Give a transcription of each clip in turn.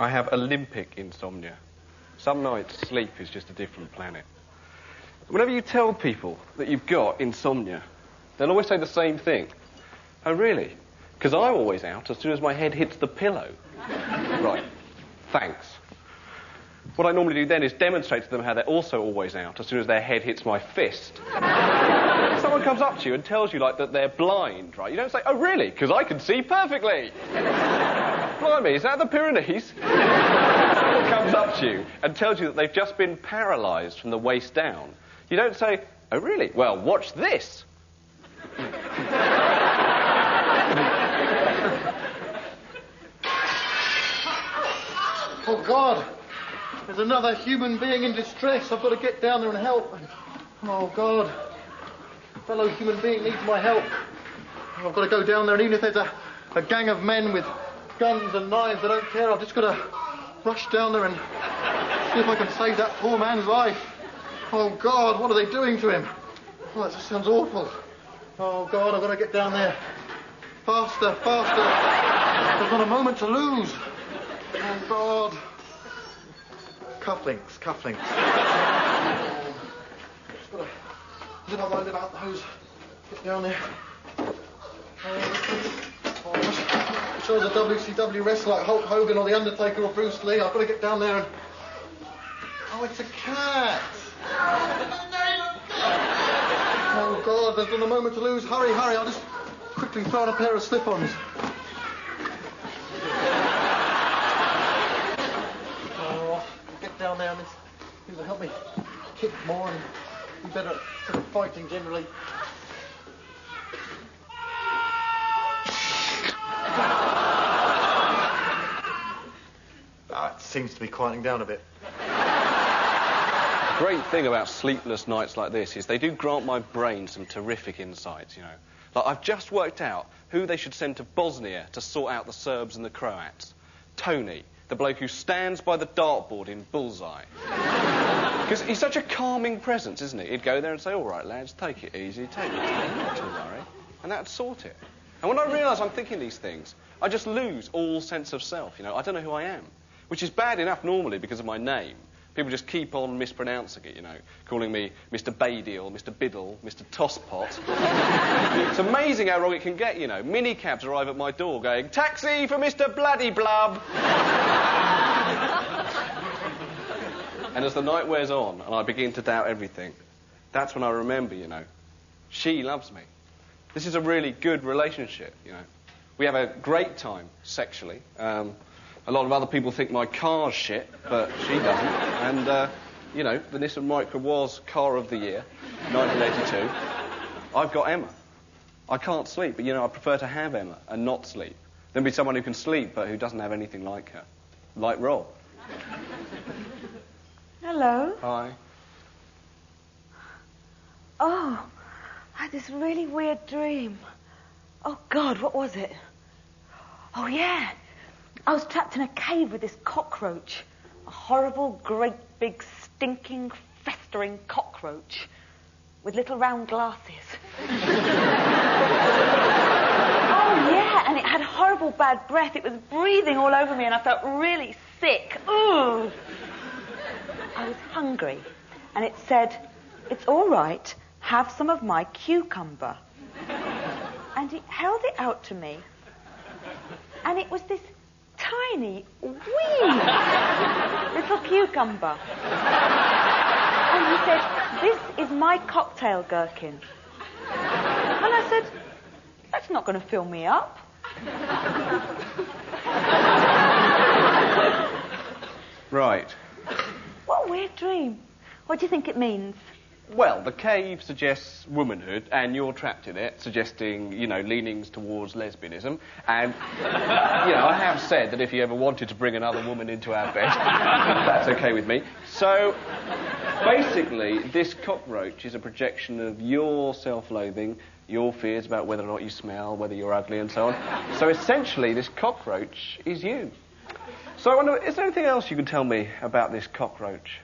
I have Olympic insomnia. Some nights sleep is just a different planet. Whenever you tell people that you've got insomnia, they'll always say the same thing. Oh, really? Because I'm always out as soon as my head hits the pillow. Right. Thanks. What I normally do then is demonstrate to them how they're also always out as soon as their head hits my fist. If someone comes up to you and tells you, like, that they're blind, right, you don't say, oh, really? Because I can see perfectly. Blimey, is that the Pyrenees? Someone comes up to you and tells you that they've just been paralysed from the waist down. You don't say, oh, really? Well, watch this. Oh, God. There's another human being in distress. I've got to get down there and help. Oh, God. A fellow human being needs my help. I've got to go down there, and even if there's a gang of men with guns and knives, I don't care. I've just got to rush down there and see if I can save that poor man's life. Oh, God, what are they doing to him? Oh, that just sounds awful. Oh, God, I've got to get down there. Faster, faster. There's not a moment to lose. Oh, God. Cufflinks. Just got to live on my live out those. Get down there. I'm sure there's a WCW wrestler like Hulk Hogan or The Undertaker or Bruce Lee. I've got to get down there and... Oh, it's a cat. Oh, God, there's not a moment to lose. Hurry. I'll just quickly throw on a pair of slip-ons. Oh, get down there and this will help me kick more and be better at sort of fighting generally. It seems to be quieting down a bit. The great thing about sleepless nights like this is they do grant my brain some terrific insights, you know. Like, I've just worked out who they should send to Bosnia to sort out the Serbs and the Croats. Tony, the bloke who stands by the dartboard in Bullseye. Because he's such a calming presence, isn't he? He'd go there and say, all right, lads, take it easy, take your time, not to worry. And that'd sort it. And when I realise I'm thinking these things, I just lose all sense of self, you know. I don't know who I am. Which is bad enough normally because of my name. People just keep on mispronouncing it, you know, calling me Mr. Baddiel, Mr. Biddle, Mr. Tosspot. It's amazing how wrong it can get, you know. Minicabs arrive at my door going, taxi for Mr. Bloody Blub! And as the night wears on and I begin to doubt everything, that's when I remember, you know, she loves me. This is a really good relationship, you know. We have a great time sexually. A lot of other people think my car's shit, but she doesn't. And, you know, the Nissan Micra was Car of the Year, 1982. I've got Emma. I can't sleep, but, you know, I prefer to have Emma and not sleep than be someone who can sleep but who doesn't have anything like her. Like Rob. Hello. Hi. Oh, I had this really weird dream. Oh, God, what was it? Oh, yeah. I was trapped in a cave with this cockroach. A horrible, great, big, stinking, festering cockroach with little round glasses. Oh, yeah, and it had horrible bad breath. It was breathing all over me and I felt really sick. Ooh. I was hungry and it said, it's all right, have some of my cucumber. And it held it out to me and it was this tiny, wee little cucumber. And he said, this is my cocktail gherkin. And I said, that's not going to fill me up. Right. What a weird dream. What do you think it means? Well, the cave suggests womanhood, and you're trapped in it, suggesting, you know, leanings towards lesbianism. And, you know, I have said that if you ever wanted to bring another woman into our bed, that's okay with me. So, basically, this cockroach is a projection of your self-loathing, your fears about whether or not you smell, whether you're ugly, and so on. So, essentially, this cockroach is you. So, I wonder, is there anything else you can tell me about this cockroach?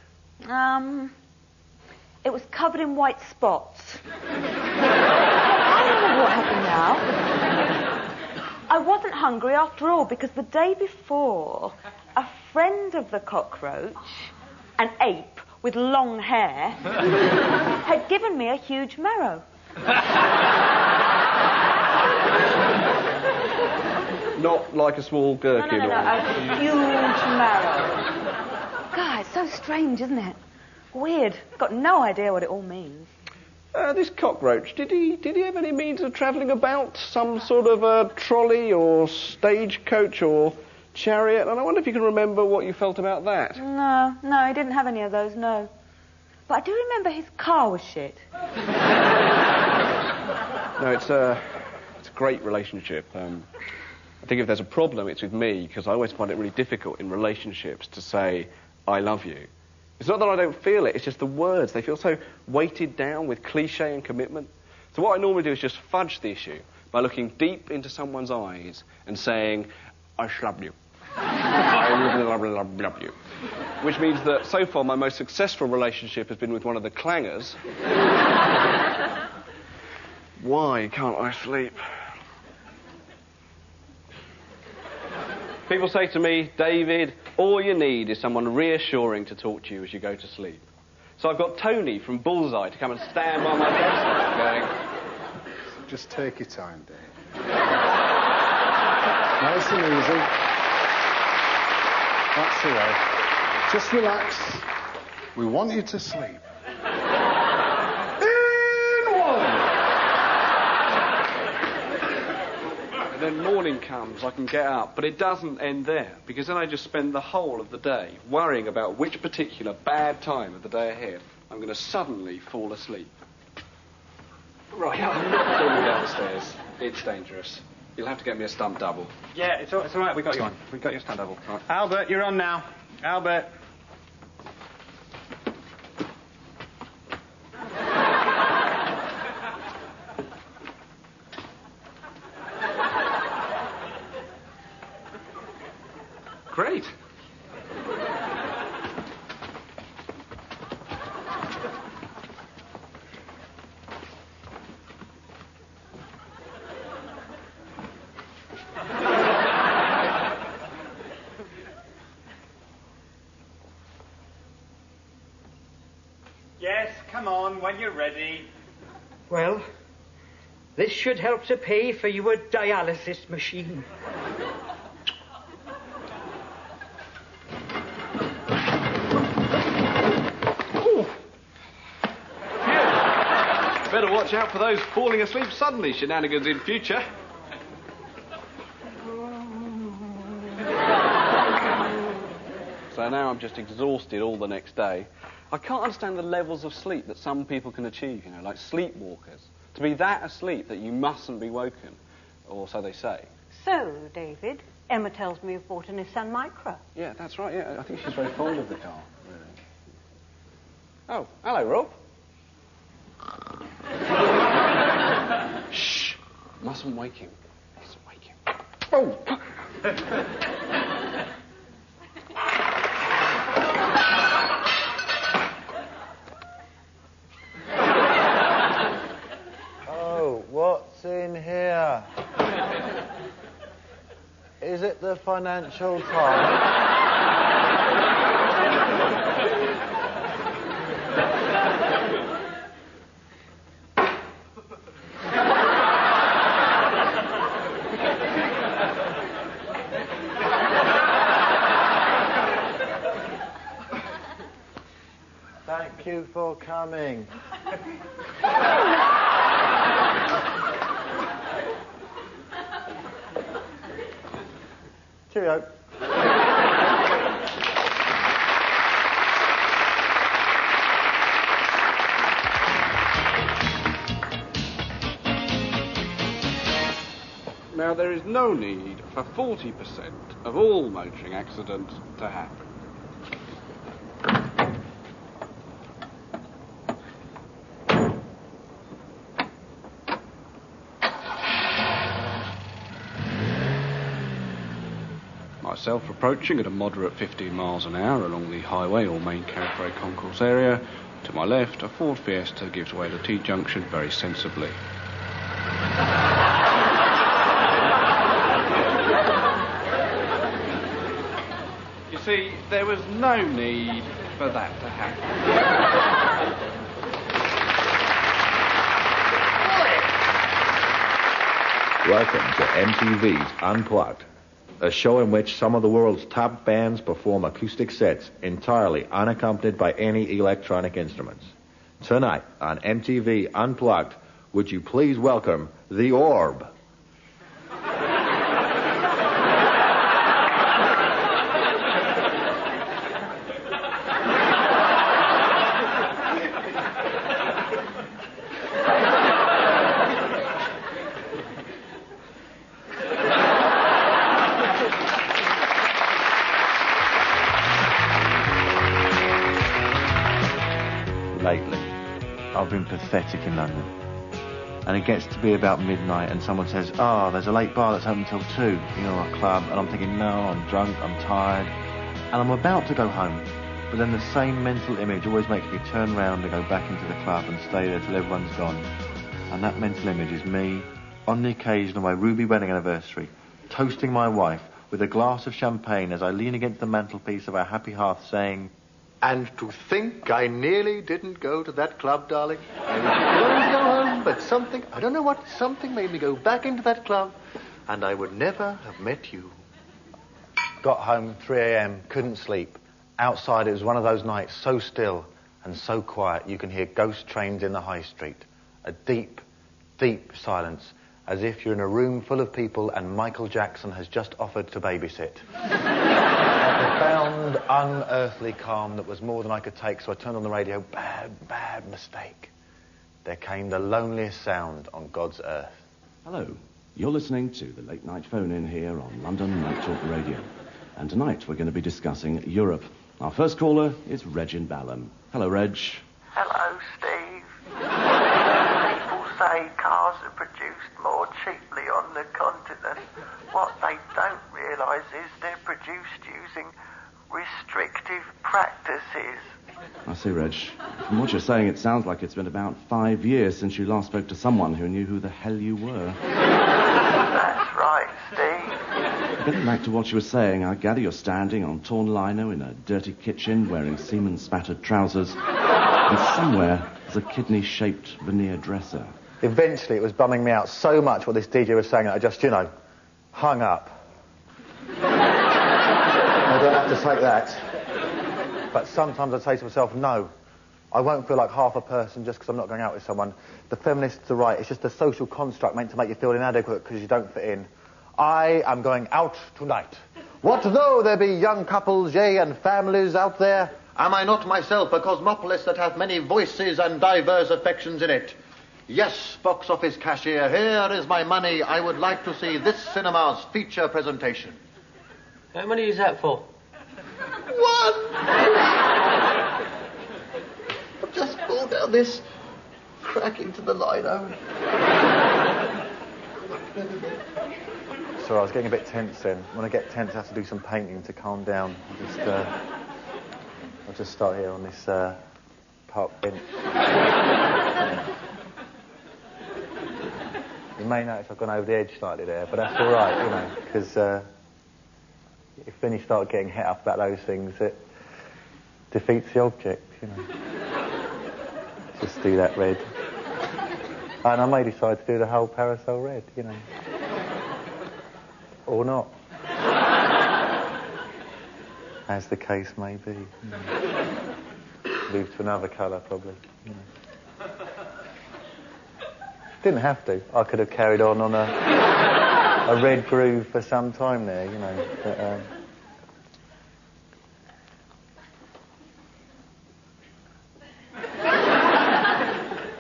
It was covered in white spots. I remember what happened now. I wasn't hungry after all because the day before, a friend of the cockroach, an ape with long hair, had given me a huge marrow. Not like a small gherkin. No, a huge marrow. God, it's so strange, isn't it? Weird. Got no idea what it all means. This cockroach, did he have any means of travelling about? Some sort of a trolley or stagecoach or chariot? And I wonder if you can remember what you felt about that. No, he didn't have any of those, no. But I do remember his car was shit. No, it's a great relationship. I think if there's a problem, it's with me, because I always find it really difficult in relationships to say, I love you. It's not that I don't feel it, it's just the words. They feel so weighted down with cliche and commitment. So what I normally do is just fudge the issue by looking deep into someone's eyes and saying, I love you. I love you. Which means that so far my most successful relationship has been with one of the clangers. Why can't I sleep? People say to me, David, all you need is someone reassuring to talk to you as you go to sleep. So I've got Tony from Bullseye to come and stand by my bedside going... Just take your time, Dave. Nice and easy. That's the way. Just relax. We want you to sleep. And then morning comes, I can get up, but it doesn't end there, because then I just spend the whole of the day worrying about which particular bad time of the day ahead I'm going to suddenly fall asleep. Right, I'm not going downstairs. It's dangerous. You'll have to get me a stunt double. Yeah, it's all right. We got you on. We got your stunt double. Right. Albert, you're on now. Albert. Great. Yes, come on, when you're ready. Well, this should help to pay for your dialysis machine. Better watch out for those falling asleep suddenly shenanigans in future. So now I'm just exhausted all the next day. I can't understand the levels of sleep that some people can achieve, you know, like sleepwalkers. To be that asleep that you mustn't be woken, or so they say. So, David, Emma tells me you've bought a Nissan Micra. Yeah, that's right, yeah. I think she's very fond of the car, really. Oh, hello, Rob. Shh! Mustn't wake him. Mustn't wake him. Oh! Oh, what's in here? Is it the Financial Times? Thank you for coming. Cheerio. Now, there is no need for 40% of all motoring accidents to happen. Myself approaching at a moderate 15 miles an hour along the highway or main carriageway concourse area. To my left, a Ford Fiesta gives way at a T-junction very sensibly. You see, there was no need for that to happen. Welcome to MTV's Unplugged, a show in which some of the world's top bands perform acoustic sets entirely unaccompanied by any electronic instruments. Tonight on MTV Unplugged, would you please welcome The Orb? Lately, I've been pathetic in London. And it gets to be about midnight and someone says, there's a late bar that's open till 2, a club. And I'm thinking, no, I'm drunk, I'm tired. And I'm about to go home. But then the same mental image always makes me turn round and go back into the club and stay there till everyone's gone. And that mental image is me, on the occasion of my ruby wedding anniversary, toasting my wife with a glass of champagne as I lean against the mantelpiece of our happy hearth saying, "And to think I nearly didn't go to that club, darling. I was going to go home, but something made me go back into that club, and I would never have met you." Got home 3 a.m, couldn't sleep. Outside it was one of those nights so still and so quiet you can hear ghost trains in the high street. A deep, deep silence, as if you're in a room full of people and Michael Jackson has just offered to babysit. A profound, unearthly calm that was more than I could take, so I turned on the radio. Bad mistake. There came the loneliest sound on God's earth. Hello. You're listening to the Late Night Phone-In here on London Night Talk Radio. And tonight we're going to be discussing Europe. Our first caller is Reg in Balham. Hello, Reg. Hello, Steve. People say cars are produced more cheaply on the continent. What they don't realise is they're produced using restrictive practices. I see, Reg. From what you're saying, it sounds like it's been about 5 years since you last spoke to someone who knew who the hell you were. That's right, Steve. Getting back to what you were saying, I gather you're standing on torn lino in a dirty kitchen wearing semen-spattered trousers, and somewhere there's a kidney-shaped veneer dresser. Eventually it was bumming me out so much what this DJ was saying that I just, hung up. I don't have to take that. But sometimes I say to myself, no, I won't feel like half a person just because I'm not going out with someone. The feminists are right. It's just a social construct meant to make you feel inadequate because you don't fit in. I am going out tonight. What though there be young couples, yea, and families out there? Am I not myself a cosmopolis that hath many voices and diverse affections in it? Yes, box office cashier, here is my money. I would like to see this cinema's feature presentation. How many is that for? 1! I've just pulled down this crack into the lino. Sorry, I was getting a bit tense then. When I get tense, I have to do some painting to calm down. I'll just start here on this park bench. You may notice I've gone over the edge slightly there, but that's all right, because if then you start getting hit up about those things, it defeats the object, Just do that red. And I may decide to do the whole parasol red, Or not. As the case may be. Move to another colour, probably. Didn't have to. I could have carried on a red groove for some time there, But,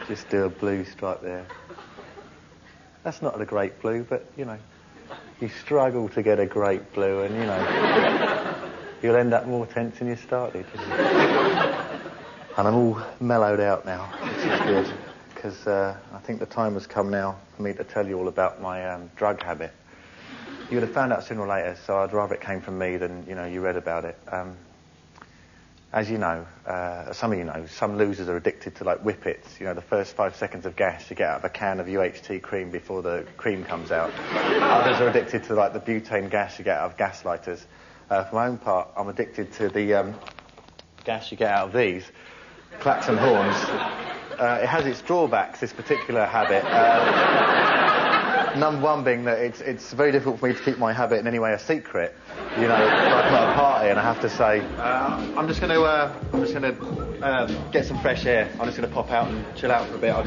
just do a blue stripe there. That's not a great blue, but, you struggle to get a great blue and, you'll end up more tense than you started. And I'm all mellowed out now, which is good, because I think the time has come now for me to tell you all about my drug habit. You would have found out sooner or later, so I'd rather it came from me than, you read about it. As you know, some of you know, some losers are addicted to, whippets. The first 5 seconds of gas you get out of a can of UHT cream before the cream comes out. Others are addicted to, the butane gas you get out of gas lighters. For my own part, I'm addicted to the gas you get out of these, klaxon horns. It has its drawbacks, this particular habit. Number one being that it's very difficult for me to keep my habit in any way a secret. You know, like I'm at a party and I have to say, I'm just going to get some fresh air. I'm just going to pop out and chill out for a bit. I'll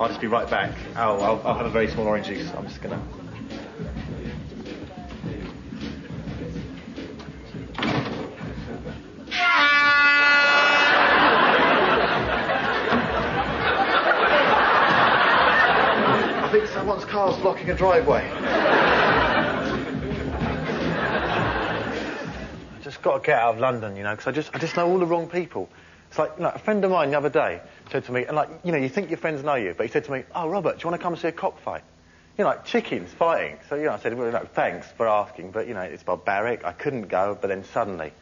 just be right back. I'll have a very small orange juice. I'm just going to. I think someone's car's blocking a driveway. I just got to get out of London, you know, because I just know all the wrong people. It's like, you know, a friend of mine the other day said to me, and like, you know, you think your friends know you, but he said to me, "Oh, Robert, do you want to come and see a cockfight?" You know, like chickens fighting. So, you know, I said, well, no, thanks for asking, but, you know, it's barbaric. I couldn't go, but then suddenly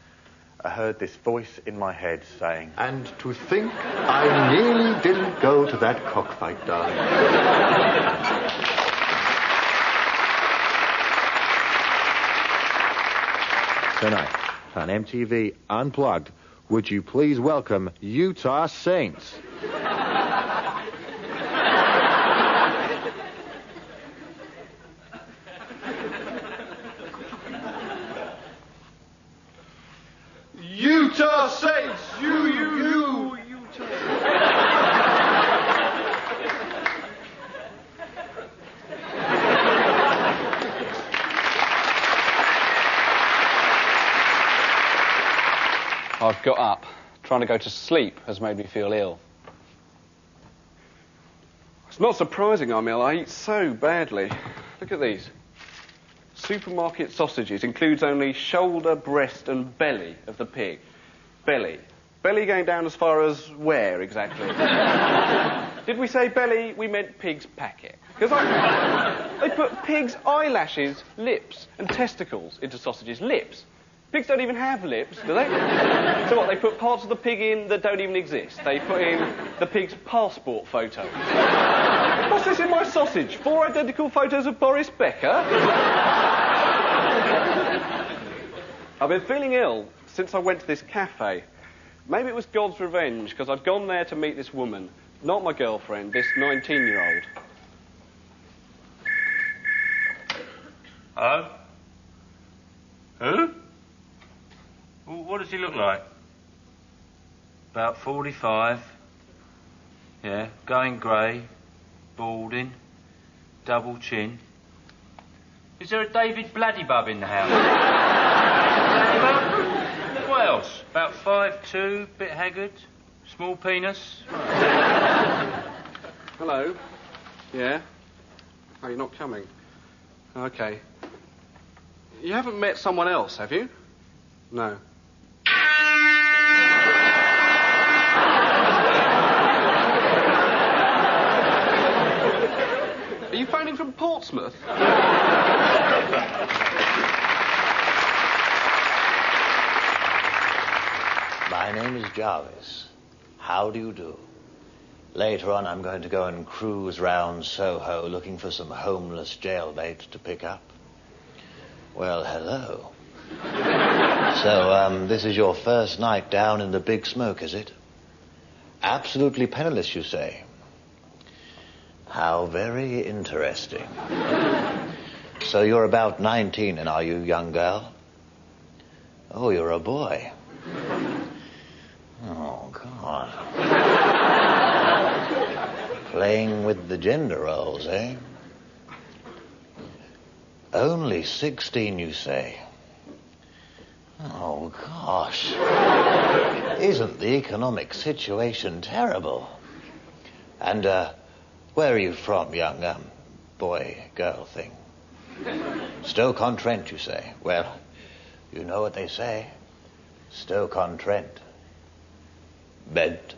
I heard this voice in my head saying, "And to think I nearly didn't go to that cockfight, darling." Tonight, on MTV Unplugged, would you please welcome Utah Saints? Utah Saints! Utah. I've got up. Trying to go to sleep has made me feel ill. It's not surprising I'm ill. I eat so badly. Look at these. Supermarket sausages includes only shoulder, breast and belly of the pig. Belly. Belly going down as far as where exactly? Did we say belly? We meant pig's packet. Because they put pig's eyelashes, lips and testicles into sausages. Lips. Pigs don't even have lips, do they? So what, they put parts of the pig in that don't even exist? They put in the pig's passport photo. What's this in my sausage? 4 identical photos of Boris Becker? I've been feeling ill since I went to this cafe. Maybe it was God's revenge, because I'd gone there to meet this woman, not my girlfriend, this 19-year-old. Hello? Who? What does he look like? About 45. Yeah, going grey, balding, double chin. Is there a David Bladdybub in the house? Bladdybub? What else? About 5'2", bit haggard, small penis. Hello? Yeah? Oh, you're not coming? Okay. You haven't met someone else, have you? No. Are you phoning from Portsmouth? My name is Jarvis. How do you do? Later on, I'm going to go and cruise round Soho looking for some homeless jailbait to pick up. Well, hello. So, this is your first night down in the Big Smoke, is it? Absolutely penniless, you say? How very interesting. So you're about 19, and are you, young girl? Oh, you're a boy. Oh, God. Playing with the gender roles, eh? Only 16, you say? Oh, gosh. Isn't the economic situation terrible? And, where are you from, young, boy-girl thing? Stoke-on-Trent, you say? Well, you know what they say. Stoke-on-Trent. Bed.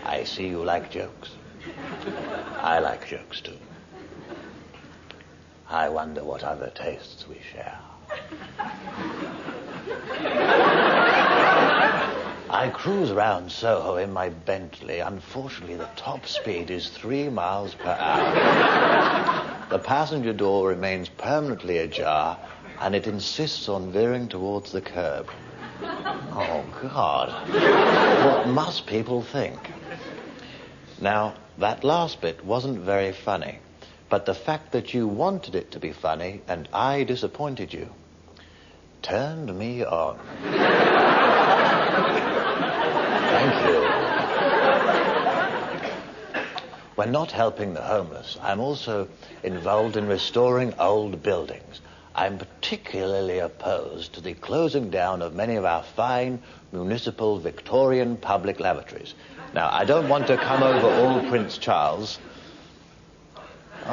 I see you like jokes. I like jokes, too. I wonder what other tastes we share. I cruise around Soho in my Bentley. Unfortunately, the top speed is 3 miles per hour. The passenger door remains permanently ajar, and it insists on veering towards the curb. Oh, God. What must people think? Now, that last bit wasn't very funny, but the fact that you wanted it to be funny and I disappointed you turned me on. Thank you. When not helping the homeless, I'm also involved in restoring old buildings. I'm particularly opposed to the closing down of many of our fine municipal Victorian public lavatories. Now, I don't want to come over all Prince Charles. Oh,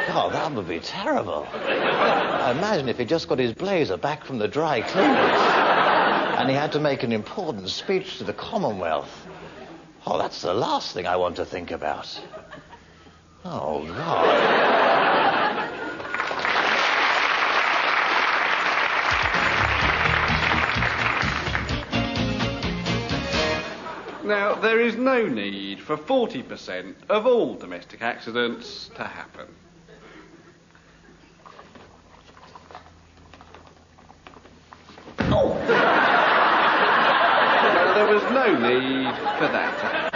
God, that would be terrible. Imagine if he just got his blazer back from the dry cleaners and he had to make an important speech to the Commonwealth. Oh, that's the last thing I want to think about. Oh, God. Now, there is no need for 40% of all domestic accidents to happen. Oh! No, there was no need for that to happen.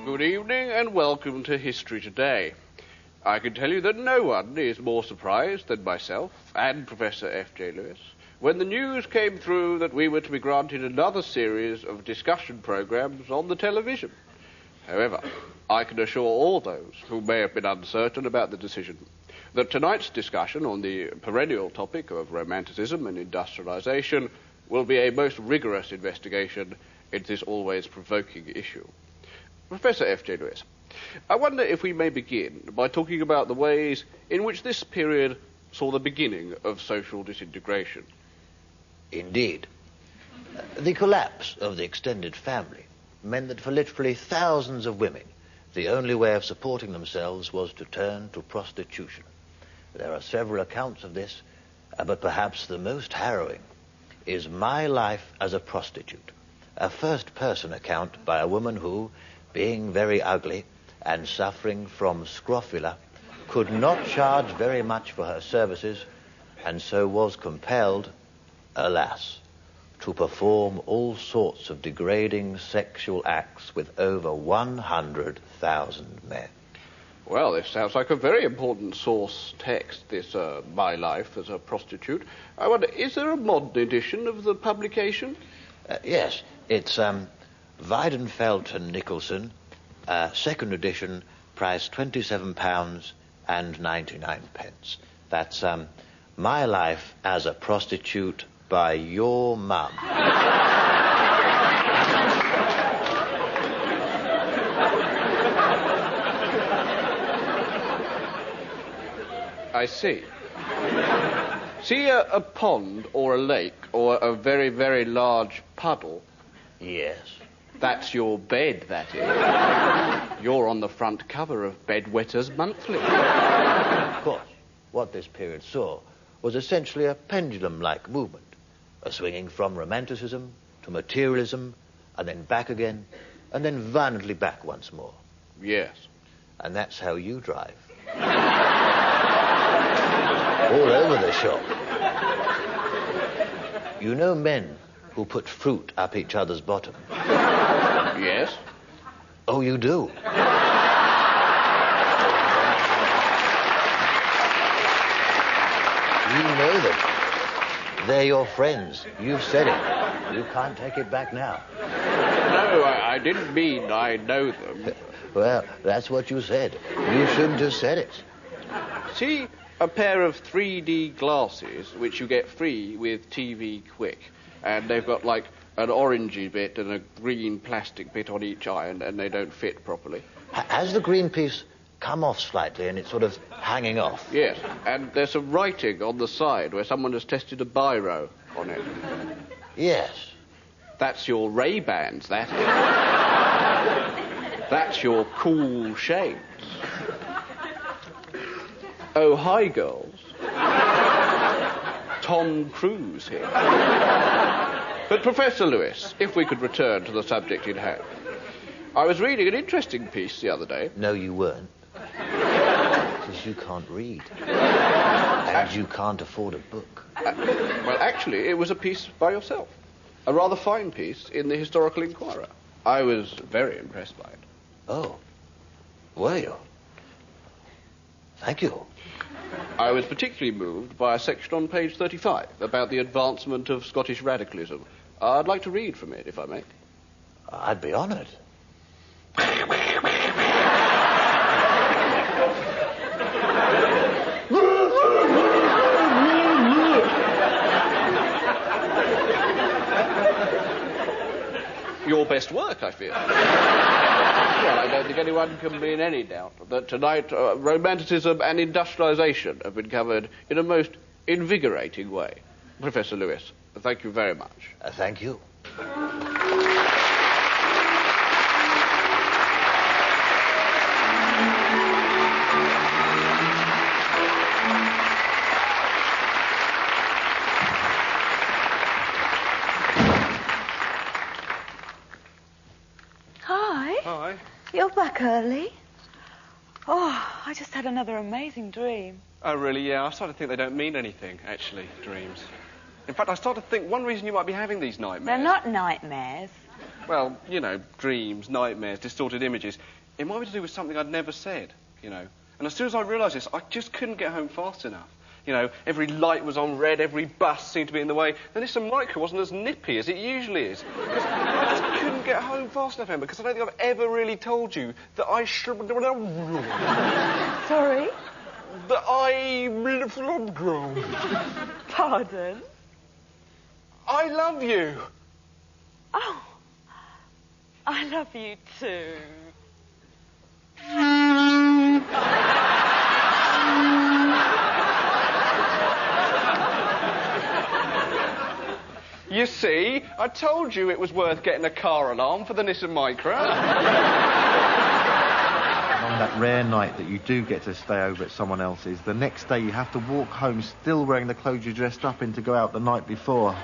Good evening and welcome to History Today. I can tell you that no one is more surprised than myself and Professor F.J. Lewis when the news came through that we were to be granted another series of discussion programs on the television. However, I can assure all those who may have been uncertain about the decision that tonight's discussion on the perennial topic of romanticism and industrialization will be a most rigorous investigation into this always provoking issue. Professor F.J. Lewis, I wonder if we may begin by talking about the ways in which this period saw the beginning of social disintegration. Indeed. The collapse of the extended family meant that for literally thousands of women, the only way of supporting themselves was to turn to prostitution. There are several accounts of this, but perhaps the most harrowing is My Life as a Prostitute, a first-person account by a woman who, being very ugly and suffering from scrofula, could not charge very much for her services, and so was compelled, alas, to perform all sorts of degrading sexual acts with over 100,000 men. Well, this sounds like a very important source text, this My Life as a Prostitute. I wonder, is there a modern edition of the publication? Yes, it's Weidenfeld and Nicholson, second edition, price £27.99. That's My Life as a Prostitute by Your Mum. I see. See a pond or a lake or a very, very large puddle? Yes. That's your bed, that is. You're on the front cover of Bedwetters Monthly. Of course, what this period saw was essentially a pendulum-like movement, a swinging from romanticism to materialism, and then back again, and then violently back once more. Yes. And that's how you drive. All over the shop. You know men who put fruit up each other's bottom? Yes. Oh, you do? You know them. They're your friends. You've said it. You can't take it back now. No, I didn't mean I know them. Well, that's what you said. You shouldn't have said it. See a pair of 3D glasses which you get free with TV Quick, and they've got like an orangey bit and a green plastic bit on each eye, and they don't fit properly. Has the green piece come off slightly and it's sort of hanging off? Yes, and there's some writing on the side where someone has tested a biro on it. Yes. That's your Ray-Bans, that is. That's your cool shades. Oh, hi, girls. Tom Cruise here. But, Professor Lewis, if we could return to the subject in hand. I was reading an interesting piece the other day. No, you weren't. Because you can't read. And you can't afford a book. Well, actually, it was a piece by yourself. A rather fine piece in the Historical Inquirer. I was very impressed by it. Oh. Were you? Thank you. I was particularly moved by a section on page 35 about the advancement of Scottish radicalism. I'd like to read from it, if I may. I'd be honoured. Your best work, I fear. Well, I don't think anyone can be in any doubt that tonight Romanticism and industrialisation have been covered in a most invigorating way. Professor Lewis, thank you very much. Thank you. Hi. You're back early. Oh, I just had another amazing dream. Oh, really? Yeah, I started to think they don't mean anything, actually, dreams. In fact, I started to think one reason you might be having these nightmares... They're not nightmares. Well, you know, dreams, nightmares, distorted images. It might be to do with something I'd never said, you know. And as soon as I realised this, I just couldn't get home fast enough. You know, every light was on red, every bus seemed to be in the way. And this micro wasn't as nippy as it usually is. Because I just couldn't get home fast enough, Emma, because I don't think I've ever really told you that I should... Sorry? That I... Pardon? I love you. Oh, I love you too. You see, I told you it was worth getting a car alarm for the Nissan Micra. On that rare night that you do get to stay over at someone else's, the next day you have to walk home still wearing the clothes you dressed up in to go out the night before.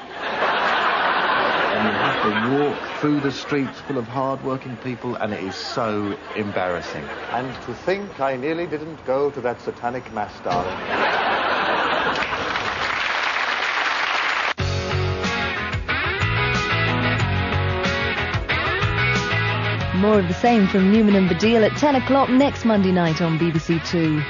And you have to walk through the streets full of hard-working people, and it is so embarrassing. And to think I nearly didn't go to that satanic mass, darling. More of the same from Newman and Baddiel at 10 o'clock next Monday night on BBC Two.